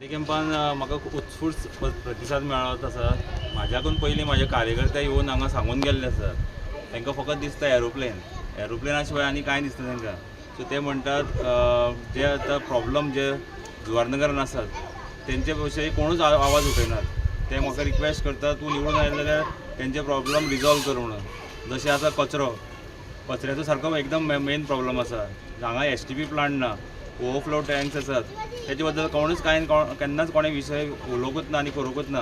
ते कॅम्पान म्हाका उत्स्फूर्त प्रतिसाद मेळ्ळो तसा म्हाज्याकून पयलीं म्हाजे कार्यकर्ते येवन हांगा सांगून गेल्ले आसा तांकां फकत दिसता एरोप्लेना शिवाय आनी कांय दिसना तांकां. सो ते म्हणटात जे आतां प्रॉब्लम जे जुवारनगरान आसात तेंचे विशयी कोणूच आवाज उठयनात. ते म्हाका रिक्वेस्ट करतात तूं निवडून आयले जाल्यार तेंचे प्रॉब्लम रिजॉल्व कर म्हणून. जशें आतां कचऱ्याचो सारको एकदम मेन प्रॉब्लम आसा. हांगा STP प्लांट ना, ओवरफ्लो टँक्स आसात, त्याचे बद्दल कोणूच केन्नाच कोणे विशय उलोवंकूच ना आनी करूंकूच ना.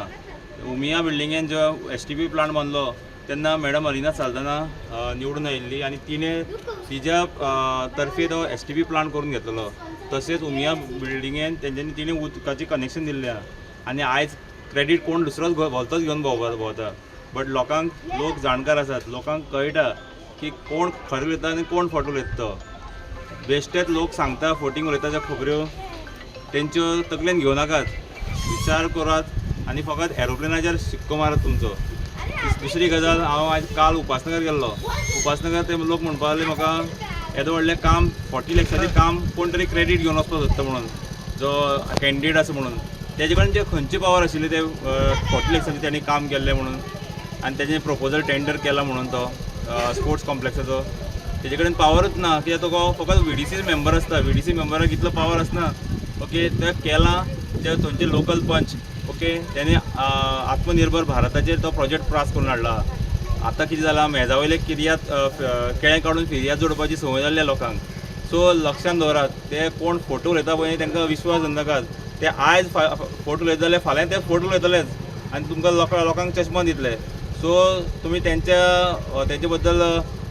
उमिया बिल्डिंगेन जो STP प्लांट बांदलो तेन्ना मॅडम अरिना साल्दना निवडून आयिल्ली आनी तिच्या तर्फे तो STP प्लांट करून घेतलेलो. तशेंच उमिया बिल्डिंगेन तिणें उदकाचें कनेक्शन दिल्लें आनी आयज क्रेडीट कोण दुसरोच भलतोच घेवन भोंवता. बट लोक जाणकार आसात, लोकांक कळटा की कोण खरें उलयता आनी कोण फोटो उलयता तो. बेश्टेच लोक सांगता फोटींग उलयता त्या खबऱ्यो तेंच्यो तकलेन घेवं नाकात. विचार करात आनी फकत एरोप्लेनाचेर शिक्को मारत तुमचो. दुसरी गजाल, हांव आयज काल उपासनगर गेल्लो. उपासनगर ते लोक म्हणपा लागले म्हाका येदो व्हडलें काम 40 लॅक्साचें काम कोण तरी क्रेडीट घेवन वचपाक सोदता म्हणून, जो कॅन्डिडेट आसा म्हणून. तेजे कडेन जे खंयची पावर आशिल्ली ते 40 लॅक्साचें तेणी काम केल्लें म्हणून आनी तेजें प्रपोजल टेंडर केला म्हणून तो स्पोर्ट्स कॉम्प्लेक्साचो. तेजे कडेन पावरच ना कित्याक तो फकत VDC मेंबर आसता. VDC मेंबराक इतलो पावर आसना. ओके, ते केलां ते थंयचे लोकल पंच. ओके, तेणे आत्मनिर्भर भारताचेर तो प्रोजेक्ट पास करून हाडला. आतां कितें जालां, मेजा वयले केळें काडून फिर्याद जोडपाची संवय जाल्ल्या लोकांक. सो लक्षांत दवरात, ते कोण फोटो उलयता पळय तांकां विश्वास दवरनाकात. ते आयज फोटो उलयता जाल्यार फाल्यां ते फोटो उलयतलेच आनी तुमकां लोकांक चश्मा दितले. सो तुमी तेंचे बद्दल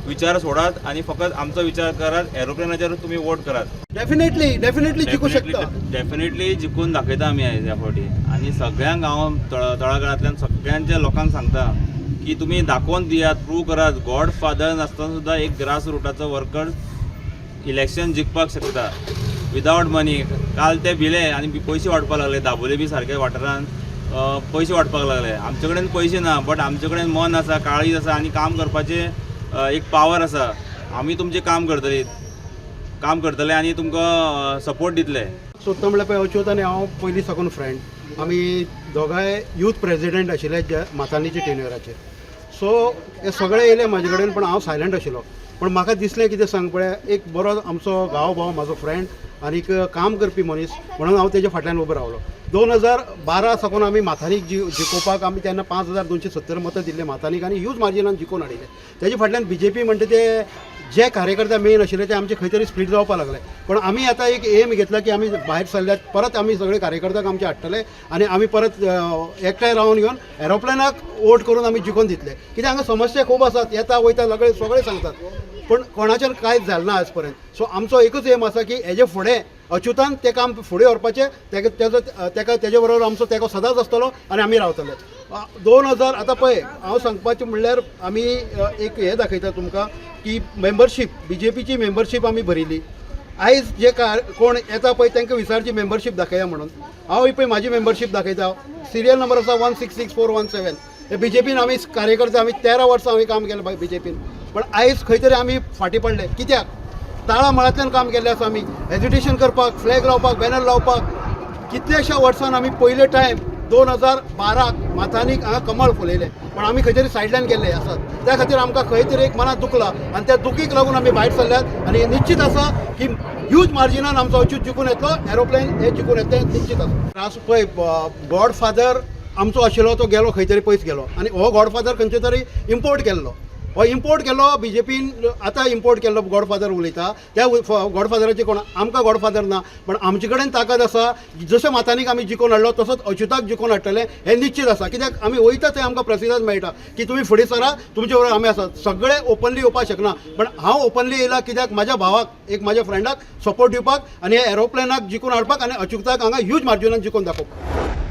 विचार सोडात आनी फकत आमचो विचार करात. एरोप्लेनाचेर तुमी वोट करात. डेफिनेटली जिखू शकता. डेफिनेटली जिखून दाखयता आमी आयज ह्या फावटी. आनी सगळ्यांक हांव तळागाळांतल्यान सगळ्यांच्या लोकांक सांगता की तुमी दाखोवन दियात, प्रूव करात. गॉडफादर नासतना सुद्दां एक ग्रास रुटाचो वर्कर इलेक्शन जिखपाक शकता विदावट मनी. काल ते भिले आनी पयशे वाटपाक लागले. दाबोले बी सारके वाठारान पयशे वाटपाक लागले. आमचे कडेन पयशे ना, बट आमचे कडेन मन आसा, काळीज आसा आनी काम करपाचे एक पावर आसा. आमी तुमचें काम करतले आनी तुमकां सपोर्ट दितले. सोदता म्हणल्यार पळय अच्युत आनी हांव पयलीं साकून फ्रेंड. आमी दोगांय यूथ प्रेसिडेंट आशिल्ले माथानीच्या टेन्युराचेर. सो हे सगळे येयले म्हाजे कडेन, पण हांव सायलंट आशिल्लो. पण म्हाका दिसलें कितें सांग पळय, एक बरो आमचो गांव भाव, म्हाजो फ्रेंड आनीक काम करपी मनीस म्हणून हांव तेज्या फाटल्यान उबो रावलो. 2012 साकून आमी माथानीक जिखोवपाक आमी तेन्ना 5270 मतां दिल्ले माथानीक आनी ह्यूज मार्जिनान जिखून हाडिल्ले. तेजे फाटल्यान BJP म्हणटा ते जे कार्यकर्ते मेन आशिल्ले ते आमचे खंय तरी स्प्लीट जावपाक लागले. पण आमी आतां एक एम घेतला की आमी भायर सरल्यात, परत आमी सगळे कार्यकर्त्याक आमचे हाडटले आनी आमी परत एकठांय रावन घेवन एरोप्लेनाक वोट करून आमी जिखोवन दितले. कित्याक हांगा समस्या खूब आसात, येता वयता सगळे सांगतात, पण कोणाचेर कांयच जालें ना आज पर्यंत. सो आमचो एकूच एम आसा की हेजे फुडें अच्युतान तें काम फुडें व्हरपाचें. तेजे बरोबर आमचो तेको सदांच आसतलो आनी आमी रावतले. 2000 आतां पळय, हांव सांगपाचें म्हणल्यार आमी एक हे दाखयता तुमकां की मेंबरशीप, BJPची मेंबरशीप आमी भरिल्ली. आयज जे कोण येता पळय तांकां विचारची मेंबरशीप दाखया म्हणून. हांव पळय म्हाजी मेंबरशीप दाखयता. सिरियल नंबर आसा 166417. हे BJPन आमी कार्यकर्ते, आमी 13 वर्सां हांवें काम केलें BJPन. पण आयज खंय तरी आमी फाटीं पडले. कित्याक? ताळा मळांतल्यान काम केल्लें आसा आमी. हेजिटेशन करपाक, फ्लॅग लावपाक, बॅनर लावपाक कितलेशा वर्सान आमी पयले टायम 2012 माथानीक हांगा कमळ फुलयले, पण आमी खंय तरी सायडल्यान गेल्ले आसात. त्या खातीर आमकां खंय तरी एक मनांत दुखला आनी त्या दुखीक लागून आमी भायर सरल्यात. आनी निश्चित आसा की ह्यूज मार्जिनान आमचो अच्यूत जिखून येतलो. एरोप्लेन हे जिखून येतलें निश्चित आसा. आज पळय, गॉडफादर आमचो आशिल्लो तो गेलो, खंय तरी पयस गेलो. आनी हो गॉडफादर खंयचे तरी इम्पोर्ट केल्लो. हो इम्पोर्ट केल्लो BJPन. आतां इम्पोर्ट केल्लो गॉडफादर उलयता. त्या गॉडफादराचे कोण आमकां गॉडफादर ना, पण आमचे कडेन ताकद आसा. जशें माथानीक आमी जिखून हाडलो तसोच अच्युताक जिखून हाडटले हें निश्चित आसा. कित्याक आमी वयता थंय आमकां प्रतिसाद मेळटा की तुमी फुडें सरा, तुमचे बरोबर आमी आसात. सगळे ओपनली येवपाक शकना, पण हांव ओपनली येयला कित्याक म्हाज्या भावाक, एक म्हाज्या फ्रेंडाक सपोर्ट दिवपाक आनी हे एरोप्लेनाक जिखून हाडपाक आनी अच्युताक हांगा ह्यूज मार्जिनान जिखून दाखोवपाक.